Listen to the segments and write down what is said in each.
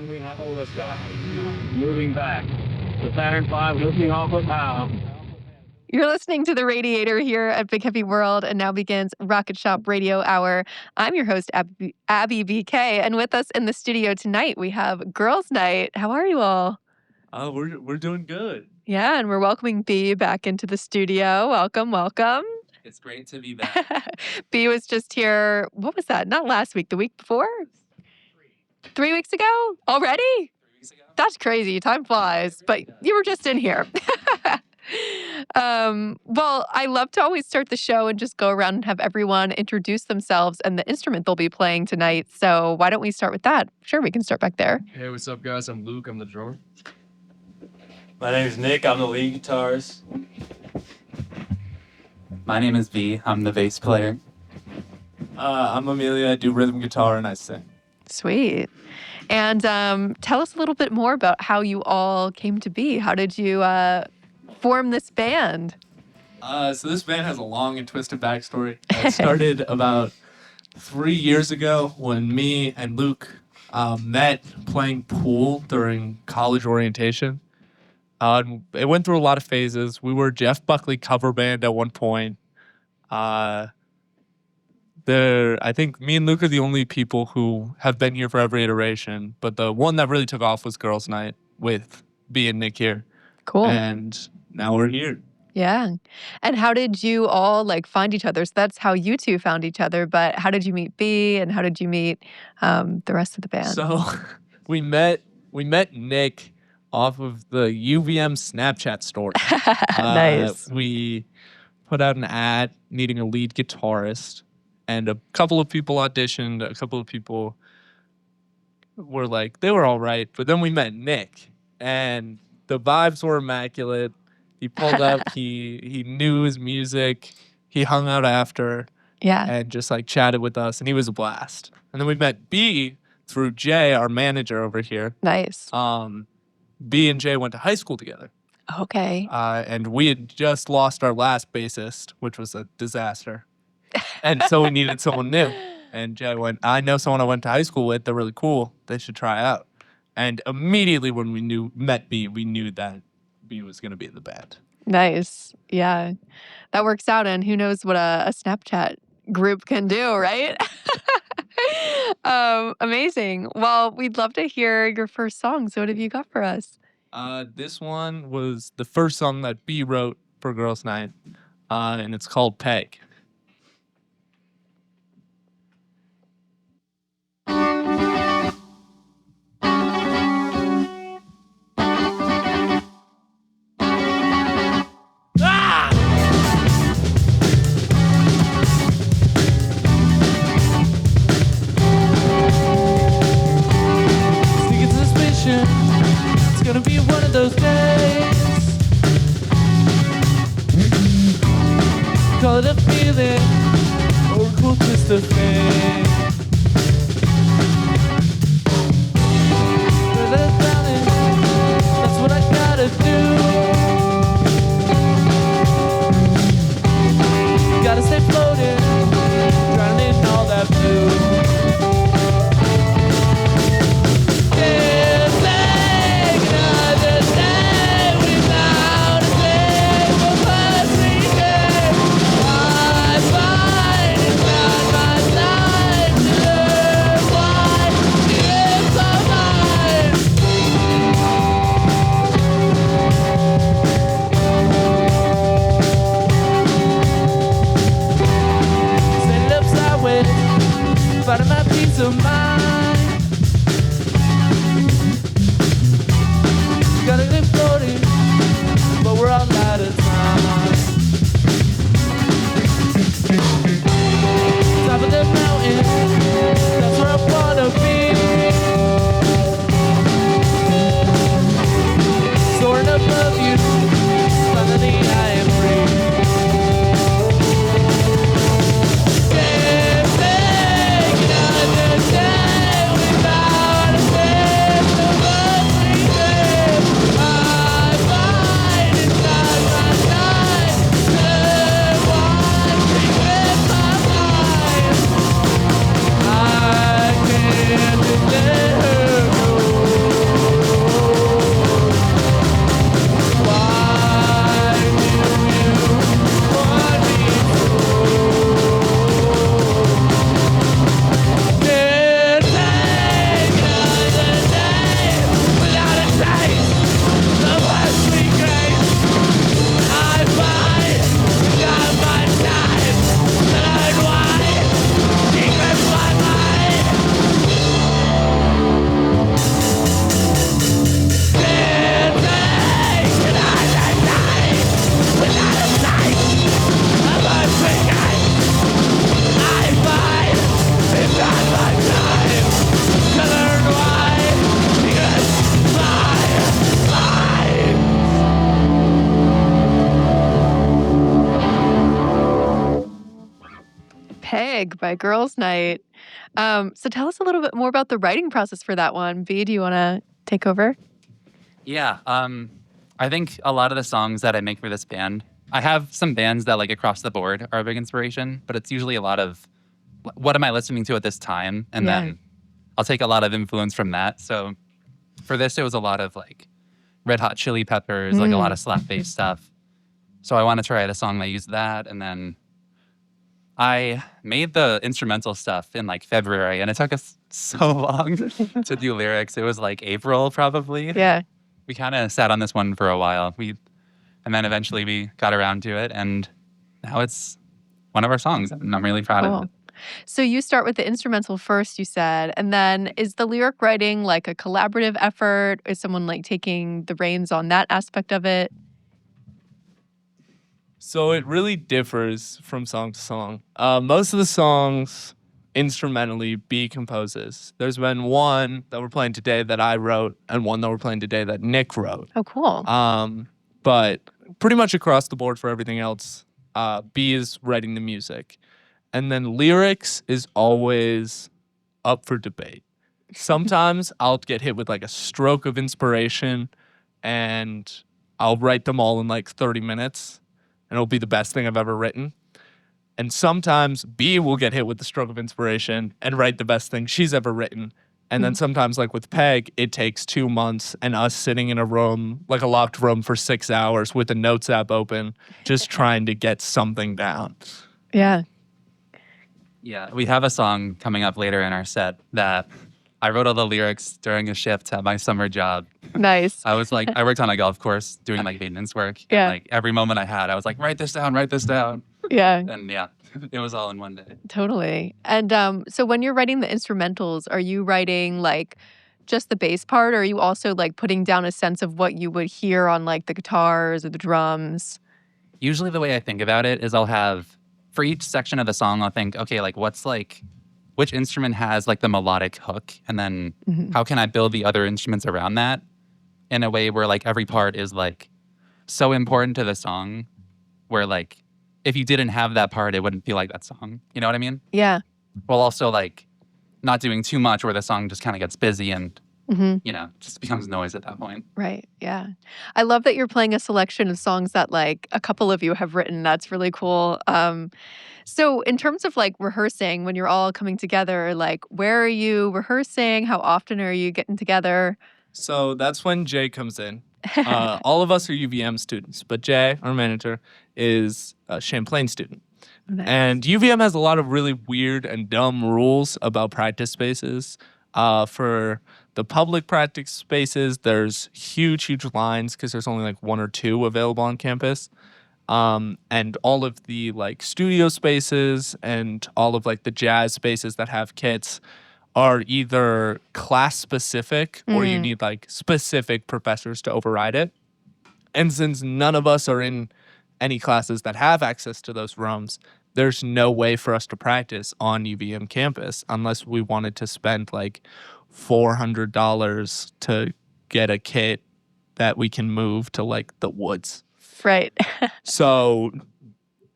and we have all the stuff moving back. The Saturn V lifting off of now. You're listening to The Radiator here at Big Heavy World, and now begins Rocket Shop Radio Hour. I'm your host, Abby BK, and with us in the studio tonight, we have Girls Night. How are you all? We're doing good. Yeah, and we're welcoming B back into the studio. Welcome, welcome. It's great to be back. B was just here, what was that? Not last week, the week before? 3 weeks ago? Already? 3 weeks ago? That's crazy. Time flies, but you were just in here. Well, I love to always start the show and just go around and have everyone introduce themselves and the instrument they'll be playing tonight. So why don't we start with that? Sure, we can start back there. Hey, what's up, guys? I'm Luke. I'm the drummer. My name is Nick. I'm the lead guitarist. My name is V. I'm the bass player. I'm Amelia. I do rhythm guitar and I sing. Sweet. And tell us a little bit more about how you all came to be. How did you form this band? So this band has a long and twisted backstory. It started about 3 years ago when me and Luke met playing pool during college orientation. It went through a lot of phases. We were Jeff Buckley cover band at one point. I think me and Luke are the only people who have been here for every iteration, but the one that really took off was Girls Night with B and Nick here. Cool. And now we're here. Yeah. And how did you all find each other? So that's how you two found each other, but how did you meet B and how did you meet the rest of the band? So we met Nick off of the UVM Snapchat story. Nice. We put out an ad needing a lead guitarist, and a couple of people auditioned. A couple of people were they were all right. But then we met Nick, and the vibes were immaculate. He pulled up. He knew his music. He hung out after. Yeah. And just chatted with us, and he was a blast. And then we met B through Jay, our manager over here. Nice. B and Jay went to high school together. Okay. And we had just lost our last bassist, which was a disaster. And so we needed someone new. And Jay went, I know someone I went to high school with. They're really cool. They should try out. And immediately when we met B, we knew that B was going to be in the band. Nice. Yeah. That works out. And who knows what a Snapchat group can do, right? Amazing. Well, we'd love to hear your first song. So what have you got for us? This one was the first song that B wrote for Girls Night, and it's called Peg. It's gonna be one of those days. Call it a feeling. Big by Girls Night. So tell us a little bit more about the writing process for that one. B, do you want to take over? Yeah. I think a lot of the songs that I make for this band, I have some bands that like across the board are a big inspiration, but it's usually a lot of what am I listening to at this time? And then I'll take a lot of influence from that. So for this, it was a lot of like Red Hot Chili Peppers, like a lot of slap bass stuff. So I want to try a song that used that. And then I made the instrumental stuff in like February, and it took us so long to do lyrics. It was like April probably. Yeah. We kind of sat on this one for a while. And then eventually we got around to it, and now it's one of our songs, and I'm really proud of it. So you start with the instrumental first, you said, and then is the lyric writing like a collaborative effort? Is someone like taking the reins on that aspect of it? So it really differs from song to song. Most of the songs instrumentally B composes. There's been one that we're playing today that I wrote, and one that we're playing today that Nick wrote. Oh, cool. But pretty much across the board for everything else, B is writing the music. And then lyrics is always up for debate. Sometimes I'll get hit with like a stroke of inspiration and I'll write them all in like 30 minutes and it'll be the best thing I've ever written. And sometimes B will get hit with the stroke of inspiration and write the best thing she's ever written. And then sometimes, like with Peg, it takes 2 months and us sitting in a room, like a locked room for 6 hours with the notes app open, just trying to get something down. Yeah. Yeah, we have a song coming up later in our set that I wrote all the lyrics during a shift at my summer job. Nice. I was like, I worked on a golf course doing like maintenance work. Yeah. And, like every moment I had, I was like, write this down, write this down. Yeah. And yeah, it was all in one day. Totally. And so when you're writing the instrumentals, are you writing like just the bass part, or are you also like putting down a sense of what you would hear on like the guitars or the drums? Usually the way I think about it is I'll have, for each section of the song, I'll think, okay, like which instrument has like the melodic hook? And then how can I build the other instruments around that in a way where like every part is like so important to the song where like if you didn't have that part, it wouldn't feel like that song. You know what I mean? Yeah. While also like not doing too much where the song just kind of gets busy and, you know, just becomes noise at that point. Right. Yeah. I love that you're playing a selection of songs that like a couple of you have written. That's really cool. So in terms of like rehearsing, when you're all coming together, like where are you rehearsing? How often are you getting together? So that's when Jay comes in. All of us are UVM students, but Jay, our manager, is a Champlain student. Nice. And UVM has a lot of really weird and dumb rules about practice spaces. For the public practice spaces, there's huge lines because there's only like 1 or 2 available on campus. And all of the like studio spaces and all of like the jazz spaces that have kits are either class specific or you need like specific professors to override it. And since none of us are in any classes that have access to those rooms, there's no way for us to practice on UVM campus unless we wanted to spend like $400 to get a kit that we can move to like the woods. Right. So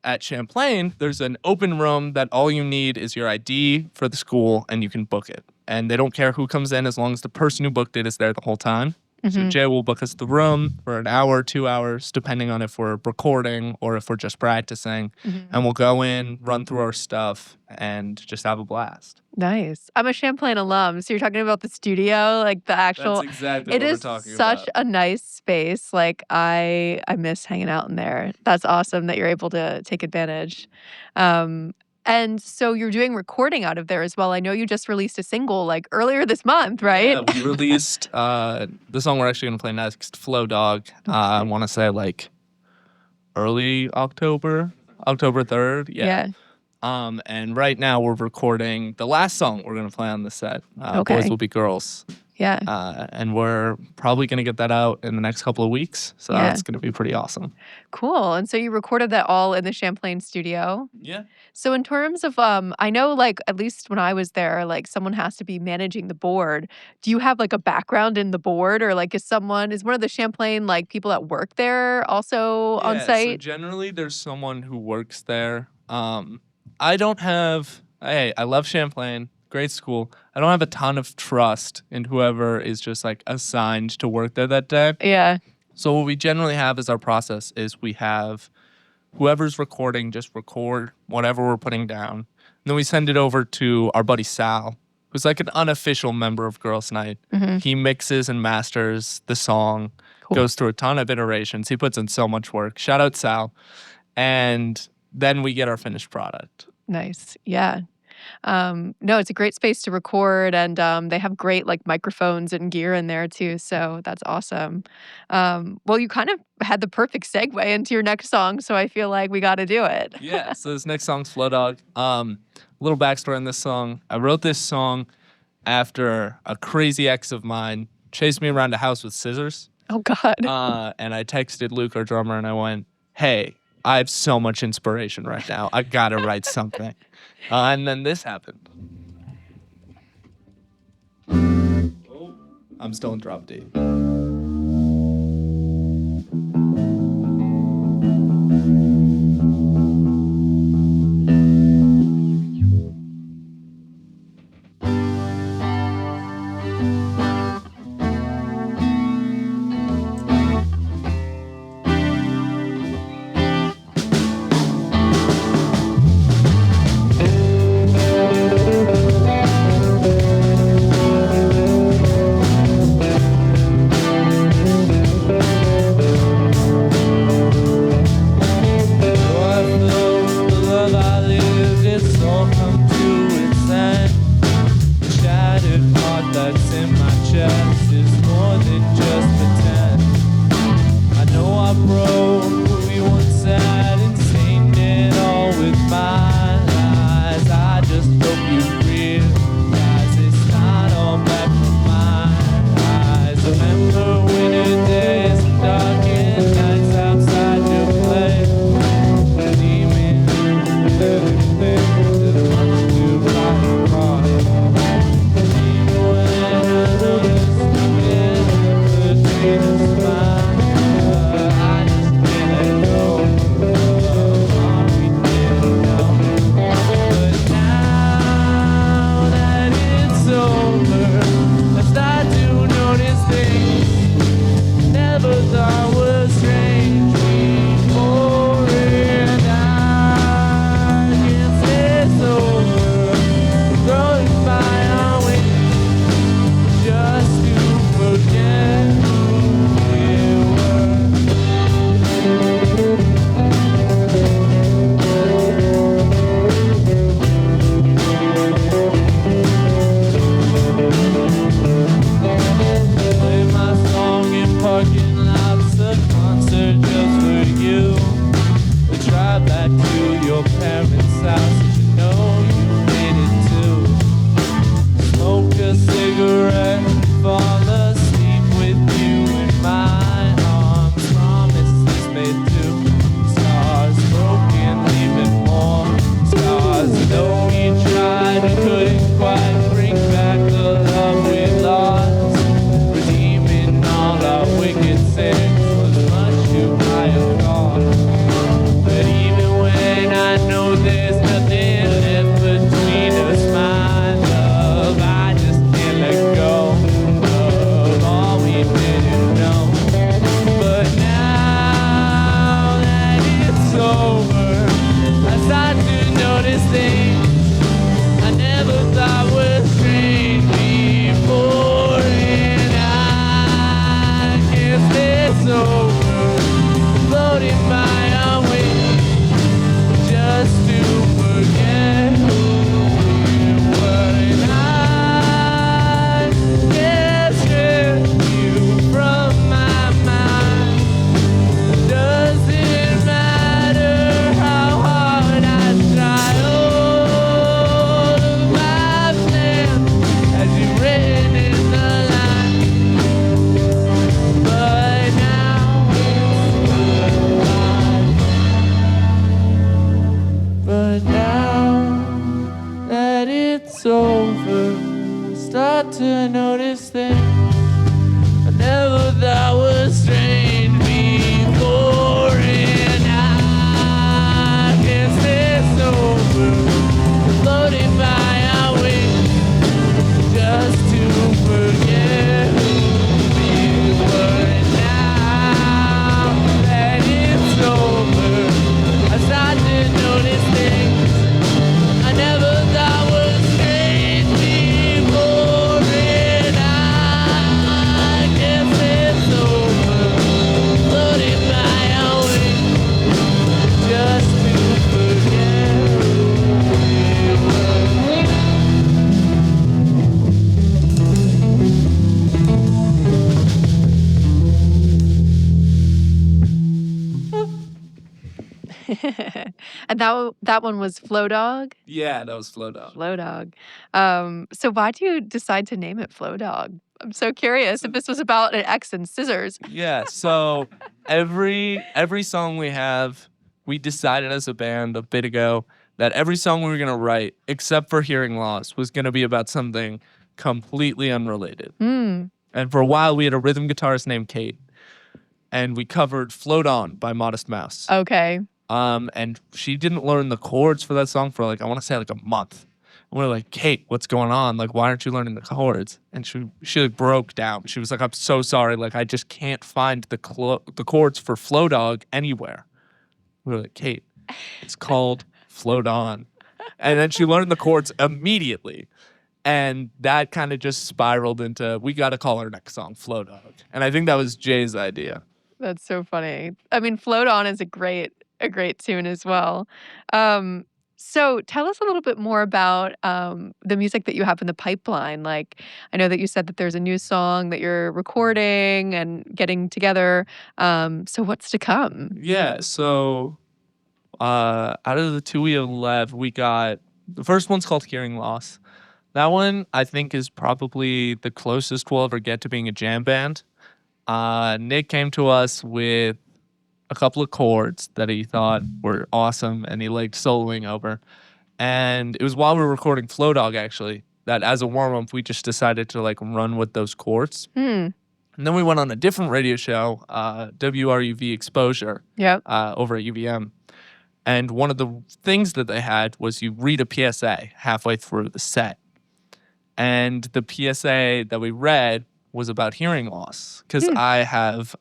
at Champlain, there's an open room that all you need is your ID for the school and you can book it. And they don't care who comes in as long as the person who booked it is there the whole time. So Jay will book us the room for an hour, 2 hours, depending on if we're recording or if we're just practicing. And we'll go in, run through our stuff, and just have a blast. Nice. I'm a Champlain alum, so you're talking about the studio, like the actual. That's exactly It what we're is talking such about. a nice space. Like I miss hanging out in there. That's awesome that you're able to take advantage. And so you're doing recording out of there as well. I know you just released a single like earlier this month, right? Yeah, we released the song we're actually going to play next, Flow Dog. I want to say like early October 3rd. Yeah. And right now we're recording the last song we're going to play on the set, Boys Will Be Girls. Yeah. And we're probably going to get that out in the next couple of weeks. So that's going to be pretty awesome. Cool. And so you recorded that all in the Champlain studio? Yeah. So in terms of, I know like at least when I was there, like someone has to be managing the board. Do you have like a background in the board, or like is one of the Champlain like people that work there also on So site? generally there's someone who works there. I don't have Hey, I love Champlain. Great school. I don't have a ton of trust in whoever is just like assigned to work there that day. Yeah. So what we generally have as our process is we have whoever's recording just record whatever we're putting down. And then we send it over to our buddy Sal, who's like an unofficial member of Girls Night. He mixes and masters the song, goes through a ton of iterations. He puts in so much work. Shout out Sal. And then we get our finished product. Nice. Yeah. No, it's a great space to record, and they have great like microphones and gear in there too. So that's awesome. Well, you kind of had the perfect segue into your next song, so I feel like we got to do it. Yeah. So this next song's Flow Dog. Little backstory on this song. I wrote this song after a crazy ex of mine chased me around a house with scissors. Oh God. And I texted Luke, our drummer, and I went, "Hey, I have so much inspiration right now. I gotta write something." And then this happened. I'm still in drop D. And that one was Flow Dog? Yeah, that was Flow Dog. Flow Dog. So why do you decide to name it Flow Dog? I'm so curious if this was about an X and scissors. Yeah, so every song we have, we decided as a band a bit ago that every song we were going to write, except for Hearing Loss, was going to be about something completely unrelated. Mm. And for a while, we had a rhythm guitarist named Kate, and we covered Float On by Modest Mouse. Okay. And she didn't learn the chords for that song for I want to say a month. And we're like, Kate, what's going on? Like, why aren't you learning the chords? And she broke down. She was like, I'm so sorry. Like, I just can't find the chords for Flow Dog anywhere. We were like, Kate, it's called Float On. And then she learned the chords immediately. And that kind of just spiraled into, we got to call our next song Flow Dog. And I think that was Jay's idea. That's so funny. I mean, Float On is a great tune as well. So tell us a little bit more about the music that you have in the pipeline. Like, I know that you said that there's a new song that you're recording and getting together. So what's to come? Yeah, so out of the two we have left, we got, the first one's called Hearing Loss. That one, I think, is probably the closest we'll ever get to being a jam band. Nick came to us with a couple of chords that he thought were awesome and he liked soloing over. And it was while we were recording Flow Dog, actually, that as a warm-up, we just decided to run with those chords. And then we went on a different radio show, WRUV Exposure, over at UVM. And one of the things that they had was you read a PSA halfway through the set. And the PSA that we read was about hearing loss, because I have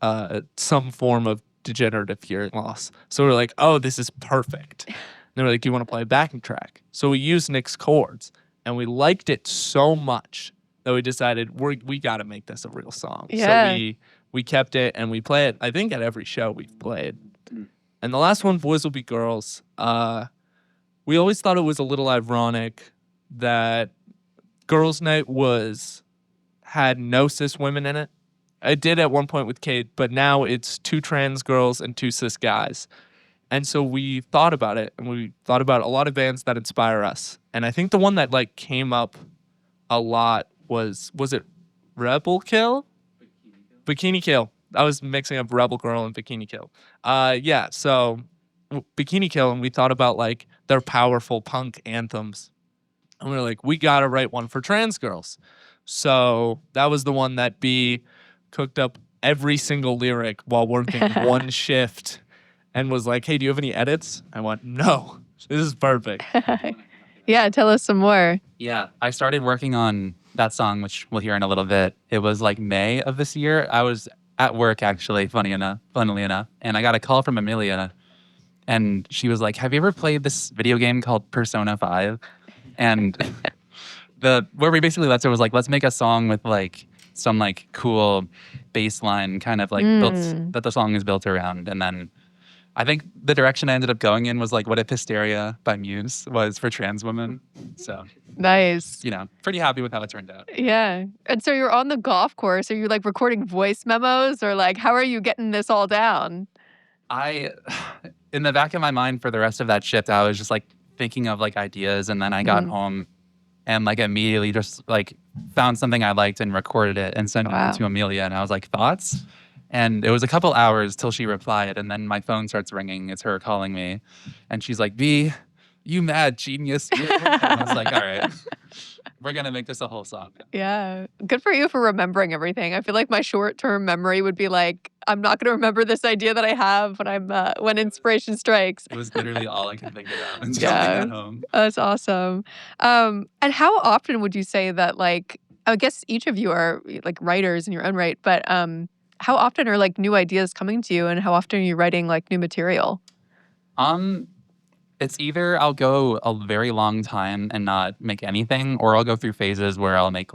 some form of degenerative hearing loss. So we're like, oh, this is perfect. And they were like, do you want to play a backing track? So we used Nick's chords, and we liked it so much that we decided we got to make this a real song. Yeah. So we kept it, and we play it, I think, at every show we've played. And the last one, Boys Will Be Girls, we always thought it was a little ironic that Girls Night had no cis women in it. I did at one point with Kate, but now it's 2 trans girls and 2 cis guys. And so we thought about it, and we thought about a lot of bands that inspire us. And I think the one that came up a lot was it Rebel Kill? Bikini Kill. I was mixing up Rebel Girl and Bikini Kill. So Bikini Kill, and we thought about their powerful punk anthems. And we were like, we got to write one for trans girls. So that was the one that B cooked up every single lyric while working one shift and was like, hey, do you have any edits? I went, no, this is perfect. Yeah, tell us some more. Yeah, I started working on that song, which we'll hear in a little bit. It was May of this year. I was at work, actually, funnily enough, and I got a call from Amelia, and she was like, have you ever played this video game called Persona 5? And where we basically left it was let's make a song with some cool bass line kind of built that the song is built around. And then I think the direction I ended up going in was What If Hysteria by Muse was for trans women. So nice. Pretty happy with how it turned out. Yeah. And so you're on the golf course. Are you recording voice memos, or how are you getting this all down? In the back of my mind for the rest of that shift, I was just thinking of ideas, and then I got home and immediately just found something I liked and recorded it and sent it to Amelia, and I was like, thoughts? And it was a couple hours till she replied, and then my phone starts ringing. It's her calling me, and she's like, B, you mad genius. And I was like, all right, we're gonna make this a whole song. Yeah. Good for you for remembering everything. I feel like my short-term memory would be I'm not gonna remember this idea that I have when inspiration strikes. It was literally all I could think about until I got home. That's awesome. And how often would you say that I guess each of you are writers in your own right, but how often are new ideas coming to you, and how often are you writing new material? It's either I'll go a very long time and not make anything, or I'll go through phases where I'll make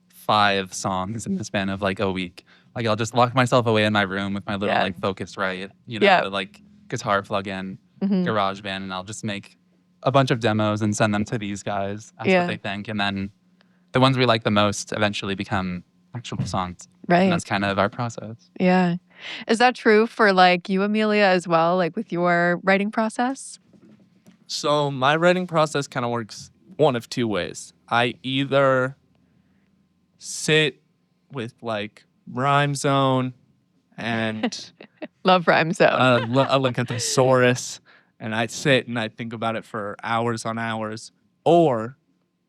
5 songs in the span of a week. I'll just lock myself away in my room with my little Focusrite, the guitar plug-in, GarageBand, and I'll just make a bunch of demos and send them to these guys. Ask what they think, and then the ones we like the most eventually become actual songs. Right. And that's kind of our process. Yeah. Is that true for like you, Amelia, as well, like with your writing process? So my writing process kind of works one of two ways. I either sit with like Rhyme Zone and Love Rhyme Zone. like a thesaurus, and I sit and I think about it for hours on hours, or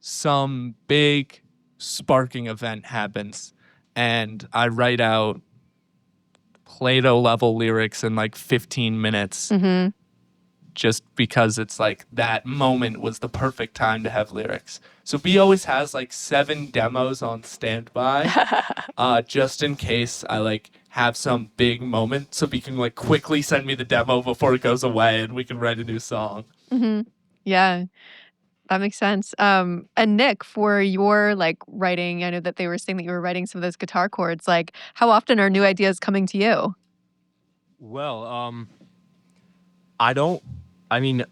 some big sparking event happens and I write out Plato level lyrics in like 15 minutes. Mm-hmm. Just because it's like that moment was the perfect time to have lyrics. So B always has like 7 demos on standby, just in case I like have some big moment, so B can like quickly send me the demo before it goes away and we can write a new song. Mm-hmm. Yeah, that makes sense. And Nick, for your like writing, I know that they were saying that you were writing some of those guitar chords. Like, how often are new ideas coming to you? Well,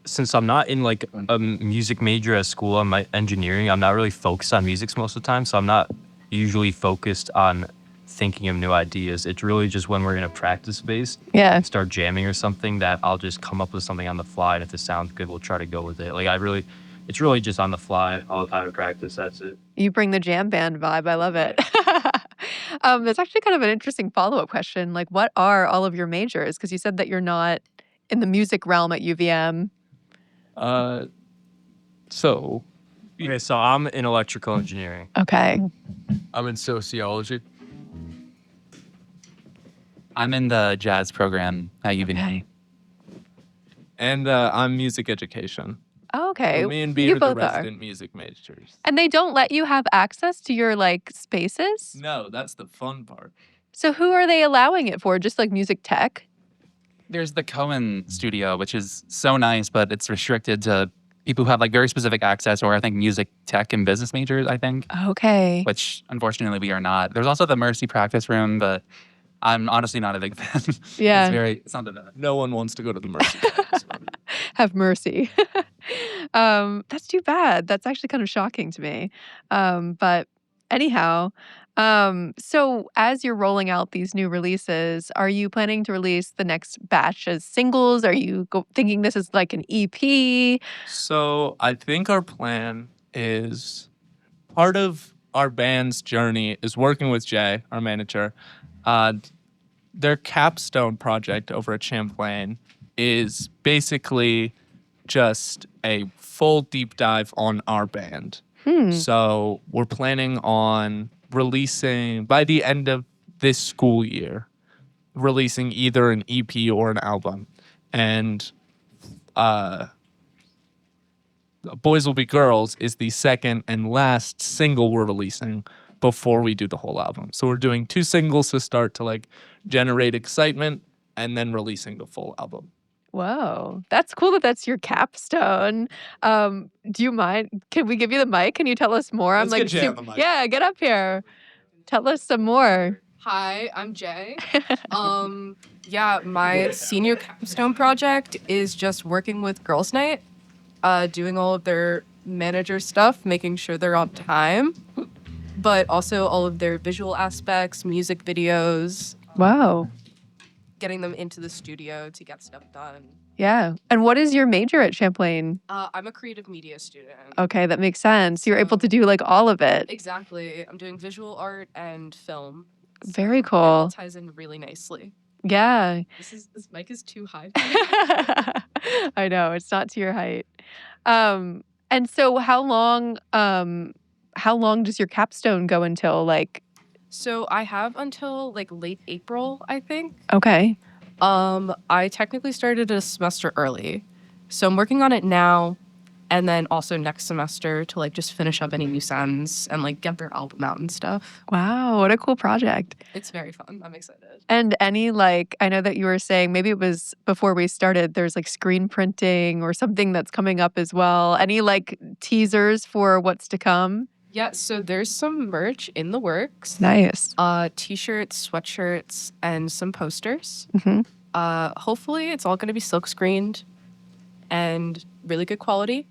since I'm not in like a music major at school, I'm engineering, I'm not really focused on music most of the time. So I'm not usually focused on thinking of new ideas. It's really just when we're in a practice space, Yeah. start jamming or something, that I'll just come up with something on the fly. And if it sounds good, we'll try to go with it. It's really just on the fly all the time in practice. That's it. You bring the jam band vibe. I love it. That's actually kind of an interesting follow-up question. Like, what are all of your majors? Because you said that you're not in the music realm at UVM. So Okay, so I'm in electrical engineering. Okay. I'm in sociology. I'm in the jazz program at UVM. Okay. and I'm music education. Oh, okay. So me and B You are the both are. resident music majors. And they don't let you have access to your like spaces? No, that's the fun part. So who are they allowing it for? Just like music tech? There's the Cohen studio, which is so nice, but it's restricted to people who have like very specific access, or I think music tech and business majors, I think, Okay. which unfortunately we are not. There's also the Mercy practice room, but I'm honestly not a big fan. Yeah. It's not the best. No one wants to go to the Mercy practice room. Have mercy. That's too bad. That's actually kind of shocking to me. But anyhow, so as you're rolling out these new releases, are you planning to release the next batch as singles? Are you thinking this is like an EP? So I think our plan is part of our band's journey is working with Jay, our manager. Their capstone project over at Champlain is basically just a full deep dive on our band. So we're planning on releasing, by the end of this school year, releasing either an EP or an album. And Boys Will Be Girls is the second and last single we're releasing before we do the whole album. So we're doing 2 singles to start to like generate excitement and then releasing the full album. Whoa, that's cool that that's your capstone. Do you mind? Can we give you the mic? Can you tell us more? Let's get Jay on the mic. Yeah, get up here. Tell us some more. Hi, I'm Jay. My senior capstone project is just working with Girls Night, doing all of their manager stuff, making sure they're on time, but also all of their visual aspects, music videos, Wow. getting them into the studio to get stuff done. Yeah. And what is your major at Champlain? I'm a creative media student. Okay, that makes sense. You're able to do like all of it. Exactly. I'm doing visual art and film. Very It all cool. ties in really nicely. Yeah. This mic is too high. I know, it's not to your height. And so how long does your capstone go until like So I have until like late April, I think. okay. I technically started a semester early. So I'm working on it now and then also next semester to like just finish up any loose ends and like get their album out and stuff. Wow, what a cool project. It's very fun. I'm excited. And any like I know that you were saying maybe it was before we started there's like screen printing or something that's coming up as well. Any like teasers for what's to come? Yeah, so there's some merch in the works. Nice. T-shirts, sweatshirts, and some posters. Hmm. Hopefully it's all going to be silk screened and really good quality.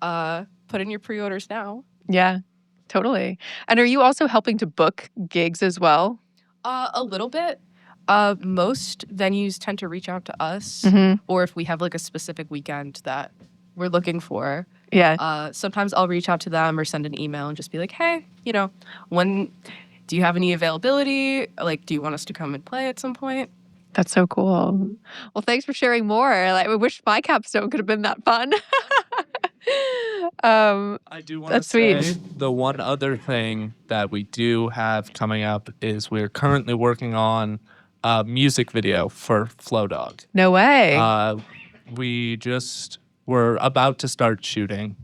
Put in your pre-orders now. Yeah, totally. And are you also helping to book gigs as well? A little bit. Most venues tend to reach out to us, Mhm. or if we have like a specific weekend that we're looking for. Yeah. Sometimes I'll reach out to them or send an email and just be like, hey, when do you have any availability? Like, do you want us to come and play at some point? That's so cool. Well, thanks for sharing more. Like, I wish my capstone could have been that fun. I do want to That's sweet. say the one other thing that we do have coming up is we're currently working on a music video for Flow Dog. No way. We're about to start shooting,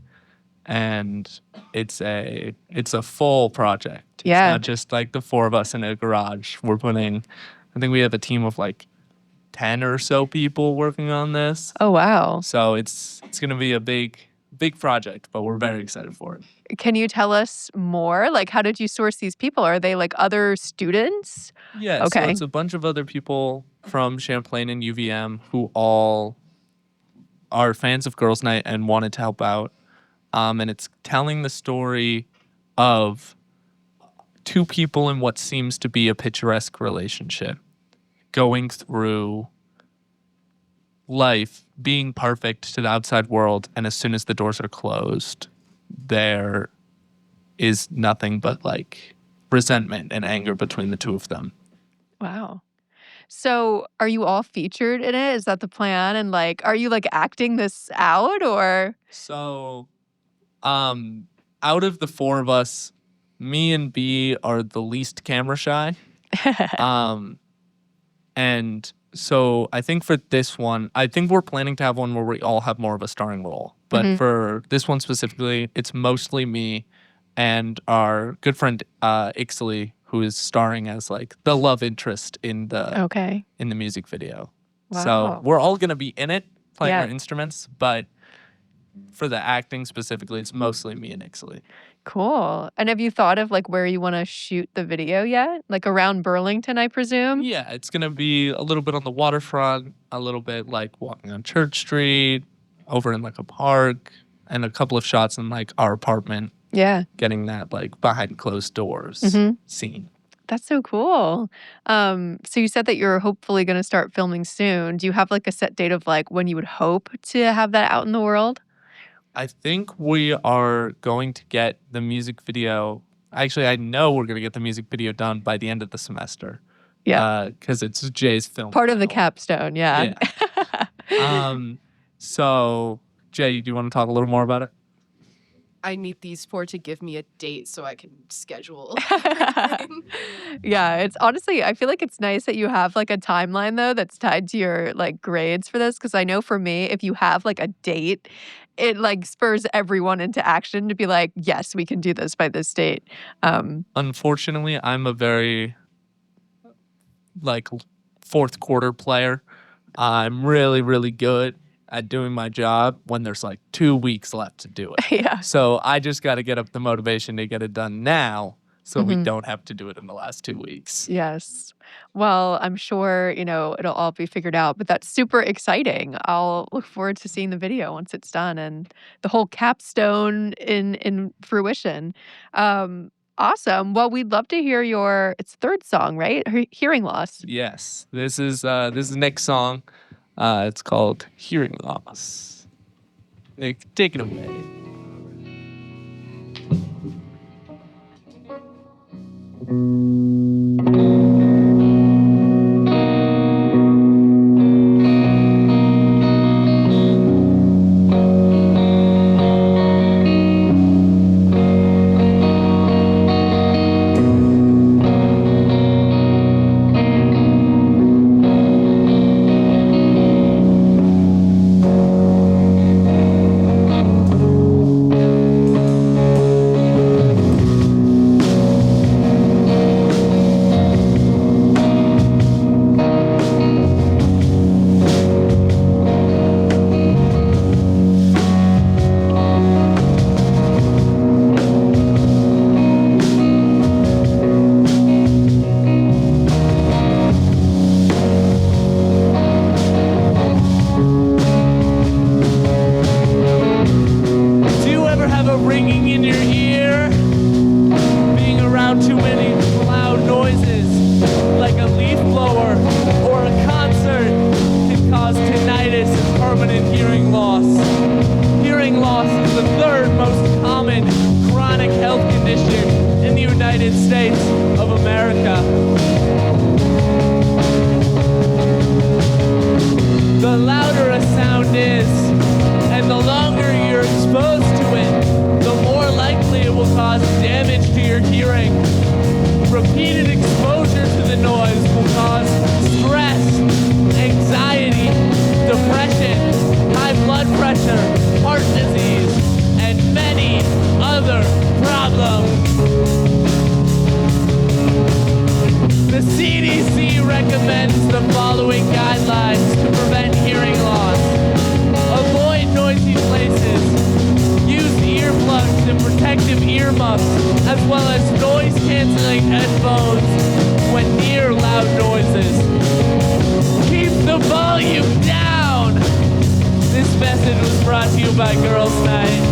and it's a full project. Yeah. It's not just like the four of us in a garage. I think we have a team of like 10 or so people working on this. Oh, wow. So it's gonna be a big project, but we're very excited for it. Can you tell us more? Like, how did you source these people? Are they like other students? Yeah, so Okay. it's a bunch of other people from Champlain and UVM who all are fans of Girls Night and wanted to help out. And it's telling the story of two people in what seems to be a picturesque relationship going through life, being perfect to the outside world, and as soon as the doors are closed, there is nothing but like resentment and anger between the two of them. Wow. So, are you all featured in it? Is that the plan? And like, are you like acting this out or? So, out of the four of us, me and B are the least camera shy. And so I think for this one, I think we're planning to have one where we all have more of a starring role. But Mhm. for this one specifically, it's mostly me and our good friend Ixley, who is starring as like the love interest in the Okay. music video. Wow. So we're all gonna be in it playing Yeah. our instruments, but for the acting specifically, it's mostly me and Ixley. Cool. And have you thought of like where you want to shoot the video yet? Like around Burlington, I presume? Yeah, it's gonna be a little bit on the waterfront, a little bit like walking on Church Street, over in like a park, and a couple of shots in like our apartment, Yeah. getting that like behind closed doors Mhm. scene. That's so cool. So you said that you're hopefully going to start filming soon. Do you have like a set date of like when you would hope to have that out in the world? I think we are going to get the music video. Actually, I know we're going to get the music video done by the end of the semester. Yeah. Because it's Jay's film. Part of the final. capstone, yeah. So, Jay, do you want to talk a little more about it? I need these four to give me a date so I can schedule. Yeah, it's honestly, I feel like it's nice that you have like a timeline though that's tied to your like grades for this. Cause I know for me, if you have like a date, it like spurs everyone into action to be like, yes, we can do this by this date. Unfortunately, I'm a very like fourth quarter player. I'm really, really good at doing my job when there's like 2 weeks left to do it. Yeah. So I just got to get up the motivation to get it done now so we Mhm. don't have to do it in the last 2 weeks. Yes. Well, I'm sure, it'll all be figured out, but that's super exciting. I'll look forward to seeing the video once it's done and the whole capstone in fruition. Awesome. Well, we'd love to hear it's third song, right? Hearing loss. Yes, this is Nick's song. It's called Hearing Loss. Nick, take it away. United States of America. The louder a sound is, and the longer you're exposed to it, the more likely it will cause damage to your hearing. Repeated exposure to the noise will cause stress, anxiety, depression, high blood pressure, heart disease, and many other problems. The CDC recommends the following guidelines to prevent hearing loss. Avoid noisy places. Use earplugs and protective ear muffs, as well as noise-canceling headphones when near loud noises. Keep the volume down! This message was brought to you by Girls Night.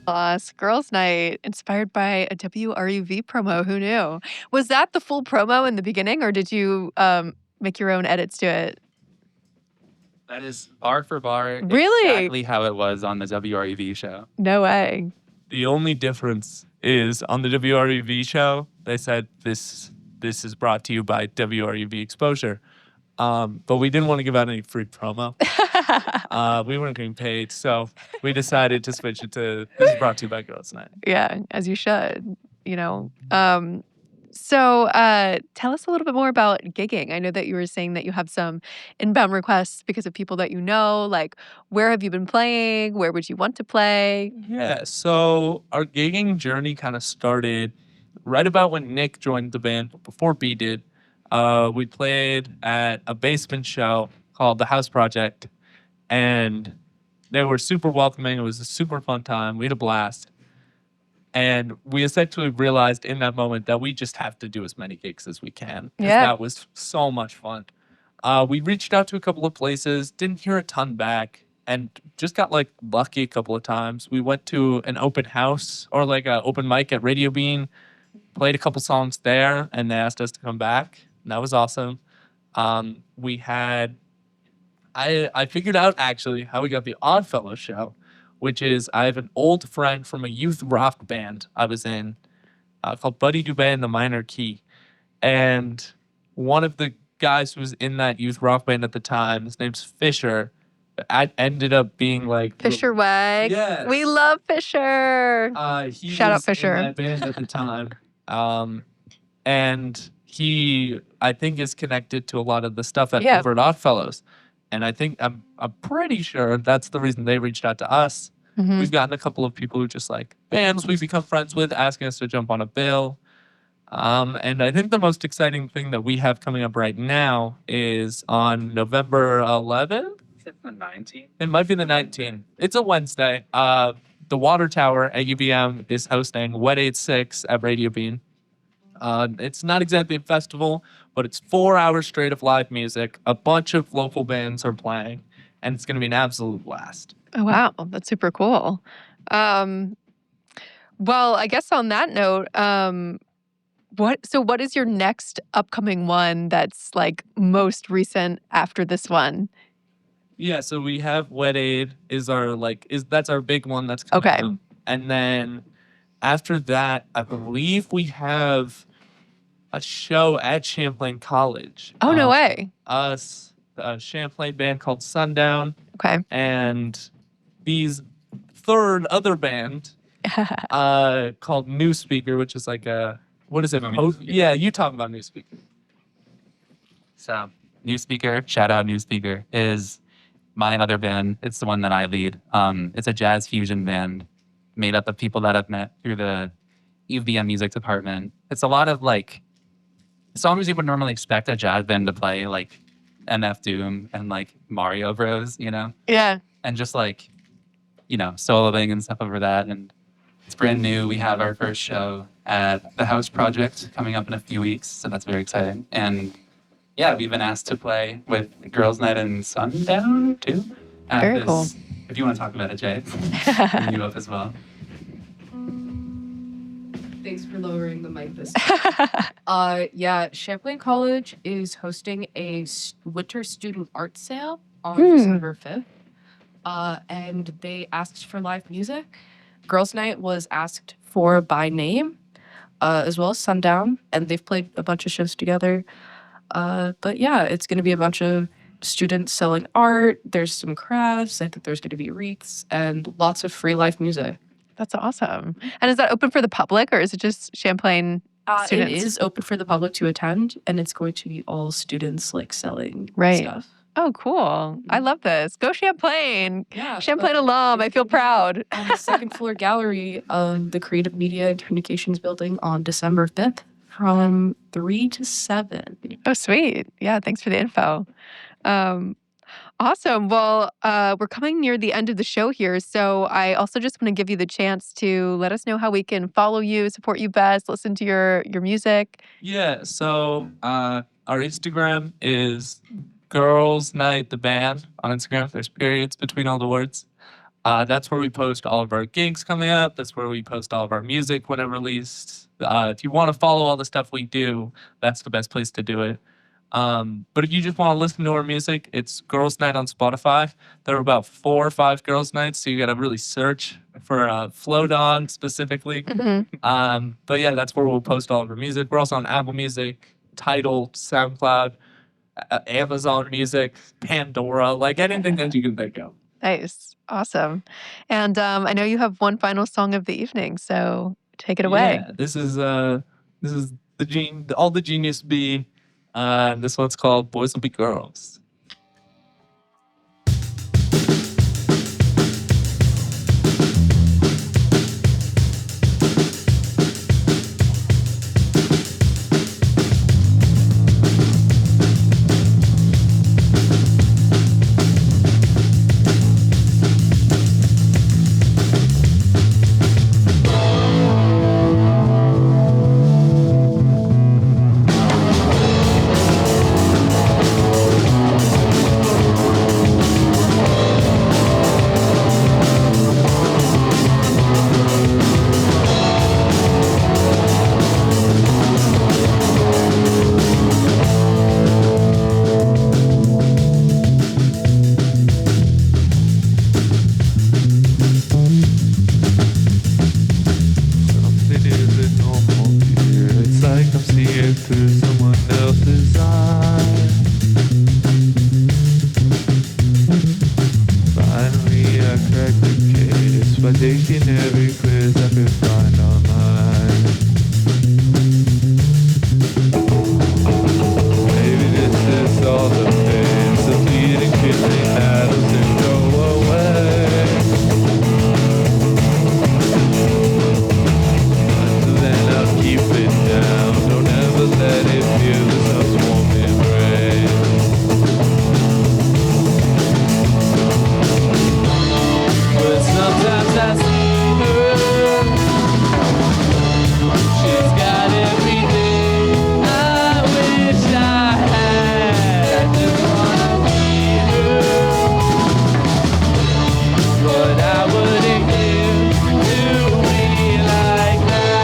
Lost Girls Night, inspired by a WRUV promo. Who knew? Was that the full promo in the beginning, or did you make your own edits to it? That is bar for bar Really? exactly how it was on the WREV show. No way. The only difference is on the WREV show, they said this is brought to you by WREV Exposure. But we didn't want to give out any free promo. We weren't getting paid, so we decided to switch it to this is brought to you by Girls Night. Yeah, as you should, you know. So tell us a little bit more about gigging. I know that you were saying that you have some inbound requests because of people that you know. Like, where have you been playing? Where would you want to play? Yeah, so our gigging journey kind of started right about when Nick joined the band, but before B did. We played at a basement show called The House Project, and They were super welcoming. It was a super fun time. We had a blast. And we essentially realized in that moment that we just have to do as many gigs as we can. 'Cause Yeah. that was so much fun. We reached out to a couple of places, didn't hear a ton back, and just got like lucky a couple of times. We went to an open house or like an open mic at Radio Bean, played a couple songs there, and they asked us to come back. And that was awesome. We had, I figured out actually how we got the Oddfellows show, which is I have an old friend from a youth rock band I was in called Buddy Dubé and the Minor Key. And one of the guys who was in that youth rock band at the time, his name's Fisher, I ended up being like Fisher Wag. Yes. We love Fisher. He Shout out was Fisher. in that band at the time, and he I think is connected to a lot of the stuff at Yeah. over at Oddfellows, and I think I'm pretty sure that's the reason they reached out to us. Mhm. We've gotten a couple of people who just like bands we've become friends with asking us to jump on a bill. And I think the most exciting thing that we have coming up right now is on November 11th. The 19th. It might be the 19th. It's a Wednesday. The Water Tower at UVM is hosting Wet 86 at Radio Bean. It's not exactly a festival, but it's 4 hours straight of live music. A bunch of local bands are playing, and it's going to be an absolute blast. Oh, wow. That's super cool. Well, I guess on that note, what is your next upcoming one that's like most recent after this one? Yeah, so we have Wet Aid that's our big one that's coming Okay. up. And then after that, I believe we have a show at Champlain College. Oh, no way. Us, a Champlain band called Sundown, Okay. and B's third other band called New Speaker, which is like what is it? Yeah, you talk about New Speaker. So, New Speaker, shout out New Speaker, is my other band. It's the one that I lead. It's a jazz fusion band made up of people that I've met through the UVM music department. It's a lot of like songs you would normally expect a jazz band to play, like MF Doom and like Mario Bros, Yeah. and just like, soloing and stuff over that. And it's brand new. We have our first show at the House Project coming up in a few weeks, so that's very exciting. And yeah, we've been asked to play with Girls' Night and Sundown too. At Very cool. If you want to talk about it, Jay, bring you up as well. Thanks for lowering the mic this yeah, Champlain College is hosting a winter student art sale on December 5th. And they asked for live music. Girls' Night was asked for by name, as well as Sundown, and they've played a bunch of shows together. But yeah, it's going to be a bunch of students selling art. There's some crafts. I think there's going to be wreaths and lots of free live music. That's awesome. And is that open for the public or is it just Champlain It students? is open for the public to attend, and it's going to be all students like selling Right. stuff. Oh, cool. I love this. Go Champlain. Yeah, Champlain but alum. I feel proud. on the second floor gallery of the Creative Media and Communications Building on December 5th from 3 to 7. Oh, sweet. Yeah, thanks for the info. Awesome. Well, we're coming near the end of the show here, so I also just want to give you the chance to let us know how we can follow you, support you best, listen to your music. Yeah, so our Instagram is Girls Night the Band on Instagram. There's periods between all the words. That's where we post all of our gigs coming up. That's where we post all of our music when it released. If you want to follow all the stuff we do, that's the best place to do it. But if you just want to listen to our music, it's Girls Night on Spotify. There are about 4 or 5 Girls Nights, so you got to really search for Float On specifically. Mhm. But yeah, that's where we'll post all of our music. We're also on Apple Music, Tidal, SoundCloud, Amazon Music, Pandora, like anything that you can think of. Nice. Awesome. And I know you have one final song of the evening, so take it away. Yeah, this is all the Genius B. This one's called Boys Will Be Girls. through someone else's eyes. Finally, I cracked the case by taking every quiz I could find online. Maybe this is all the pain, so bleeding, killing battles and go away. Until then, I'll keep it down. Don't ever let it feel the sun's warm embrace. But sometimes I see her. She's got everything I wish I had. I just wanna be her. But I wouldn't give to be like that.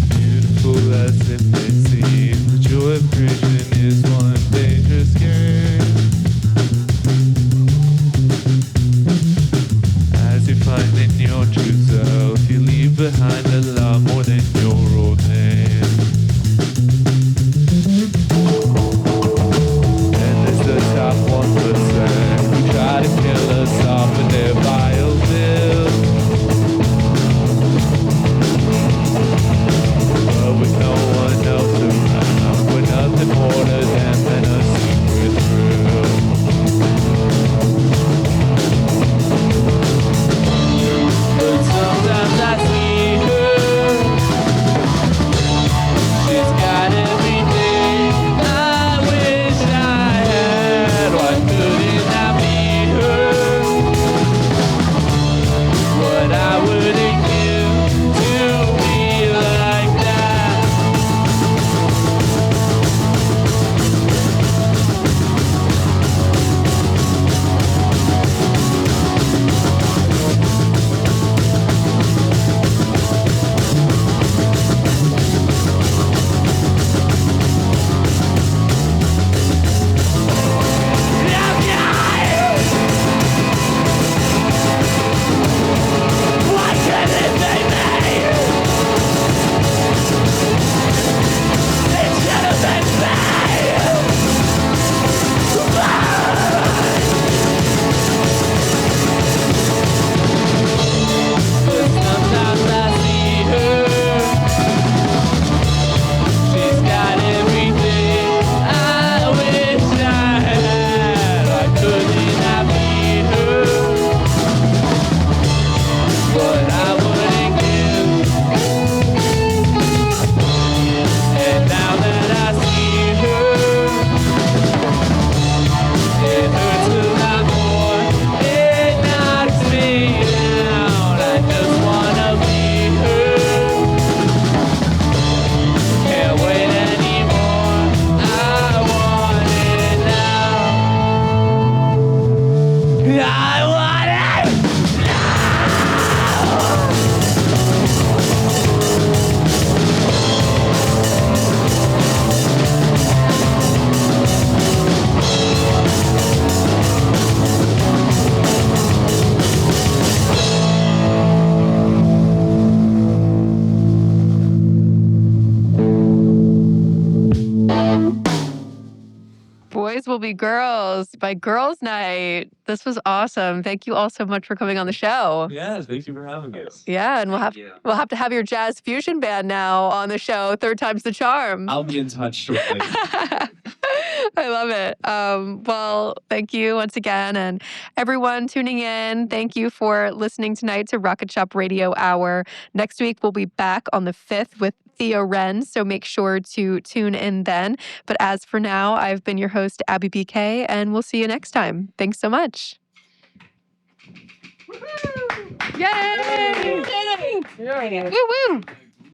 Beautiful as it may seem, the joy of creation is one dangerous game. As you find in your true self, you leave behind a lot more than your old name. And there's the top 1% who try to kill us off with their vile will. But with no one else around, we're nothing more to them than a secret thrill. But sometimes I see her. She's got everything I wish I had. Why couldn't I be her? What I wouldn't give to be like that. Why can't it be me? It should have been me. But sometimes I see her. She's got everything I wish I had. Why couldn't I be her? But I wouldn't give. And now that I see her, it hurts a lot more. It knocks me down. I just wanna be her. Can't wait anymore. I want it now. I want it Boys Will Be Girls by Girls Night. This was awesome. Thank you all so much for coming on the show. Yeah, thank you for having us. Yeah, and we'll have to have your jazz fusion band now on the show. Third time's the charm. I'll be in touch shortly. I love it. Well, thank you once again. And everyone tuning in, thank you for listening tonight to Rocket Shop Radio Hour. Next week, we'll be back on the 5th with Thea Wren, so make sure to tune in then. But as for now, I've been your host, Abby BK, and we'll see you next time. Thanks so much. Yay! Yay! Woo woo!